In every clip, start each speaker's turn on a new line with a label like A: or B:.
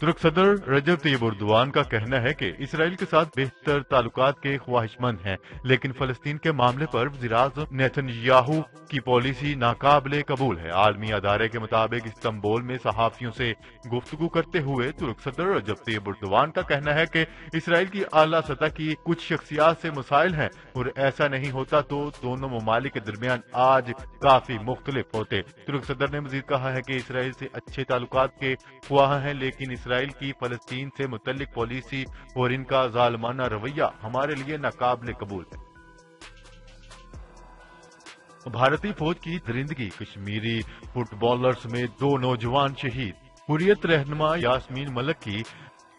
A: ترک صدر رجب طیب اردوان کا کہنا ہے کہ اسرائیل کے ساتھ بہتر تعلقات کے خواہش مند ہیں، لیکن فلسطین کے معاملے پر وزیر اعظم نیتن یاہو کی پالیسی ناقابل قبول ہے۔ عالمی ادارے کے مطابق استنبول میں صحافیوں سے گفتگو کرتے ہوئے ترک صدر رجب طیب اردوان کا کہنا ہے کہ اسرائیل کی اعلیٰ سطح کی کچھ شخصیات سے مسائل ہیں، اور ایسا نہیں ہوتا تو دونوں ممالک کے درمیان آج کافی مختلف ہوتے۔ ترک صدر نے مزید کہا ہے کہ اسرائیل سے اچھے تعلقات کے خواہاں ہیں، لیکن اسرائیل کی فلسطین سے متعلق پالیسی اور ان کا ظالمانہ رویہ ہمارے لیے ناقابل قبول ہے۔ بھارتی فوج کی درندگی، کشمیری فٹ بالرز میں 2 نوجوان شہید۔ حریت رہنما یاسمین ملک کی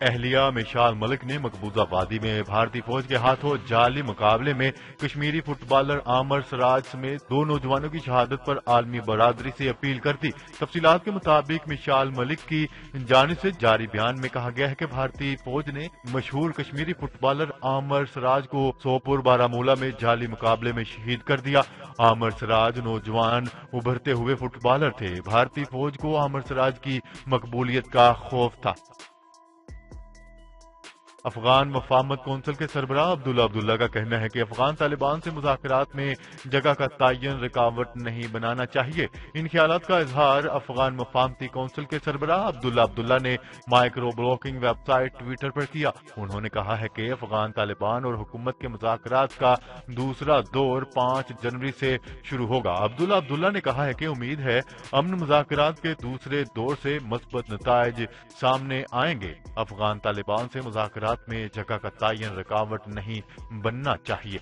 A: اہلیہ مشال ملک نے مقبوضہ وادی میں بھارتی فوج کے ہاتھوں جعلی مقابلے میں کشمیری فٹ بالر عامر سراج سمیت 2 نوجوانوں کی شہادت پر عالمی برادری سے اپیل کر دی۔ تفصیلات کے مطابق مشال ملک کی جانب سے جاری بیان میں کہا گیا ہے کہ بھارتی فوج نے مشہور کشمیری فٹ بالر عامر سراج کو سوپور بارامولہ میں جعلی مقابلے میں شہید کر دیا۔ عامر سراج نوجوان ابھرتے ہوئے فٹ بالر تھے۔ بھارتی فوج کو عامر سراج کی مقبولیت کا خوف تھا۔ افغان مفاہمت کونسل کے سربراہ عبداللہ کا کہنا ہے کہ افغان طالبان سے مذاکرات میں جگہ کا تعین رکاوٹ نہیں بنانا چاہیے۔ ان خیالات کا اظہار افغان مفاہمتی کونسل کے سربراہ عبداللہ نے microblogging website Twitter پر کیا۔ انہوں نے کہا ہے کہ افغان طالبان اور حکومت کے مذاکرات کا دوسرا دور 5 جنوری سے شروع ہوگا۔ عبداللہ نے کہا ہے کہ امید ہے امن مذاکرات کے دوسرے دور سے مثبت نتائج سامنے آئیں گے۔ افغان طالبان سے مذاکرات میں جگہ کا تعین رکاوٹ نہیں بننا چاہیے۔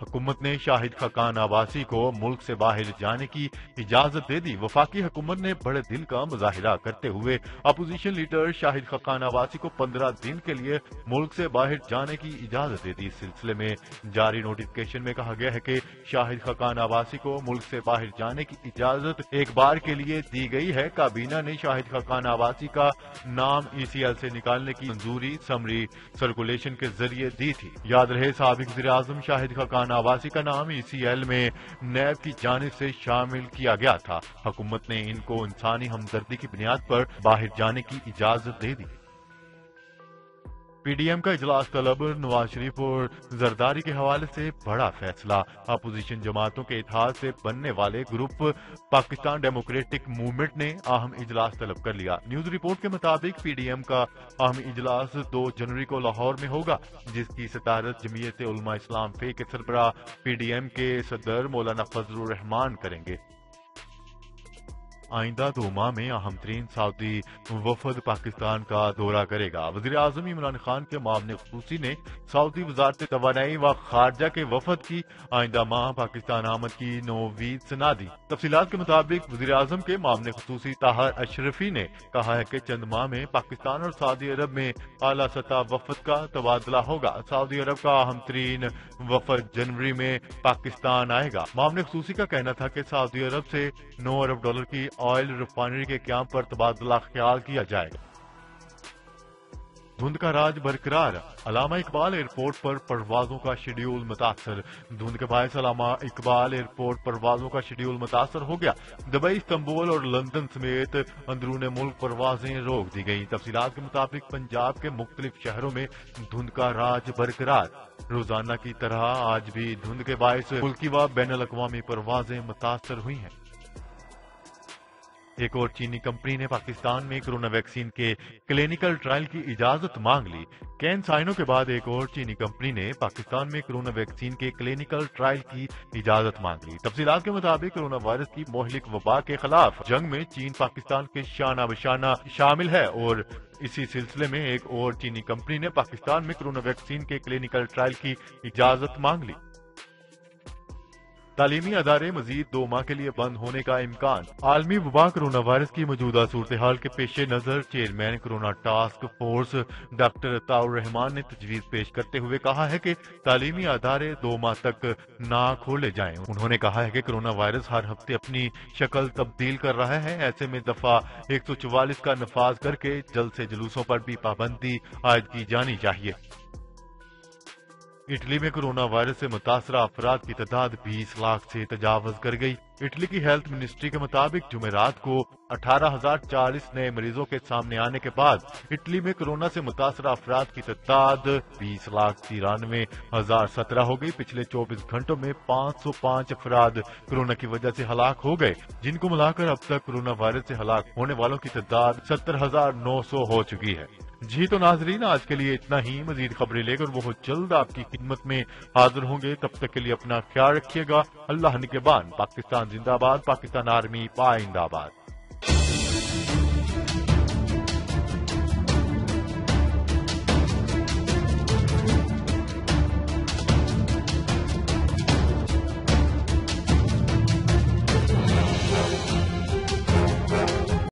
A: حکومت نے شاہد خاقان عباسی کو ملک سے باہر جانے کی اجازت دے دی۔ وفاقی حکومت نے بڑے دل کا مظاہرہ کرتے ہوئے اپوزیشن لیڈر شاہد خاقان عباسی کو 15 دن کے لیے ملک سے باہر جانے کی اجازت دے دی۔ اس سلسلے میں جاری نوٹیفکیشن میں کہا گیا ہے کہ شاہد خاقان عباسی کو ملک سے باہر جانے کی اجازت ایک بار کے لیے دی گئی ہے۔ کابینہ نے شاہد خاقان عباسی کا نام ECL سے نکالنے کی منظوری سمری سرکولیشن کے ذریعے دی تھی۔ یاد رہے سابق وزیر اعظم شاہد خاقان عباسی کا نام ECL میں نیب کی جانب سے شامل کیا گیا تھا۔ حکومت نے ان کو انسانی ہمدردی کی بنیاد پر باہر جانے کی اجازت دے دی۔ PDM کا اجلاس طلب، نواز شریف اور زرداری کے حوالے سے بڑا فیصلہ۔ اپوزیشن جماعتوں کے اتحاد سے بننے والے گروپ پاکستان ڈیموکریٹک موومنٹ نے اہم اجلاس طلب کر لیا۔ نیوز رپورٹ کے مطابق PDM کا اہم اجلاس 2 جنوری کو لاہور میں ہوگا، جس کی صدارت جمعیت علماء اسلام فے کے سربراہ PDM کے صدر مولانا فضل الرحمان کریں گے۔ آئندہ 2 ماہ میں اہم ترین سعودی وفد پاکستان کا دورہ کرے گا۔ وزیر اعظم عمران خان کے معاون خصوصی نے سعودی وزارت توانائی و خارجہ کے وفد کی آئندہ ماہ پاکستان آمد کی نوید سنا دی۔ تفصیلات کے مطابق وزیر اعظم کے معاون خصوصی طاہر اشرفی نے کہا ہے کہ چند ماہ میں پاکستان اور سعودی عرب میں اعلیٰ سطح وفد کا تبادلہ ہوگا۔ سعودی عرب کا اہم ترین وفد جنوری میں پاکستان آئے گا۔ معاون خصوصی کا کہنا تھا کہ سعودی عرب سے $9 ارب کی آئل ریفائنری کے قیام پر تبادلہ خیال کیا جائے گا۔ دھند کا راج برقرار، علامہ اقبال ایئرپورٹ پر پروازوں کا شیڈیول متاثر۔ دھند کے باعث علامہ اقبال ایئرپورٹ پروازوں کا شیڈیول متاثر ہو گیا۔ دبئی، استنبول اور لندن سمیت اندرون ملک پروازیں روک دی گئیں۔ تفصیلات کے مطابق پنجاب کے مختلف شہروں میں دھند کا راج برقرار۔ روزانہ کی طرح آج بھی دھند کے باعث ملکی و بین الاقوامی پروازیں متاثر ہوئی ہیں۔ ایک اور چینی کمپنی نے پاکستان میں کرونا ویکسین کے کلینکل ٹرائل کی اجازت مانگ لی۔ کین سائنو کے بعد ایک اور چینی کمپنی نے پاکستان میں کرونا ویکسین کے کلینکل ٹرائل کی اجازت مانگ لی۔ تفصیلات کے مطابق کرونا وائرس کی مہلک وبا کے خلاف جنگ میں چین پاکستان کے شانہ بشانہ شامل ہے، اور اسی سلسلے میں ایک اور چینی کمپنی نے پاکستان میں کرونا ویکسین کے کلینکل ٹرائل کی اجازت مانگ لی۔ تعلیمی ادارے مزید 2 ماہ کے لیے بند ہونے کا امکان۔ عالمی وبا کرونا وائرس کی موجودہ صورتحال کے پیش نظر chairman corona task force doctor Atta-ur-Rahman نے تجویز پیش کرتے ہوئے کہا ہے کہ تعلیمی ادارے 2 ماہ تک نہ کھولے جائیں۔ انہوں نے کہا ہے کہ کرونا وائرس ہر ہفتے اپنی شکل تبدیل کر رہا ہے، ایسے میں دفعہ 144 کا نفاذ کر کے جلد سے جلوسوں پر بھی پابندی عائد کی جانی چاہیے۔ اٹلی میں کرونا وائرس سے متاثرہ افراد کی تعداد 20 لاکھ سے تجاوز کر گئی۔ اٹلی کی ہیلتھ منسٹری کے مطابق جمعرات کو 18,040 نئے مریضوں کے سامنے آنے کے بعد اٹلی میں کورونا سے متاثرہ افراد کی تعداد 20,93,017 ہو گئی۔ پچھلے 24 گھنٹوں میں 505 افراد کورونا کی وجہ سے ہلاک ہو گئے، جن کو ملا کر اب تک کورونا وائرس سے ہلاک ہونے والوں کی تعداد 70,900 ہو چکی ہے۔ جی تو ناظرین، آج کے لیے اتنا ہی۔ مزید خبریں لے کر وہ جلد آپ کی خدمت میں حاضر ہوں گے، تب تک کے لیے اپنا خیال رکھیے گا۔ اللہ نگہبان۔ پاکستان زندہ باد، پاکستان آرمی پائندہ باد۔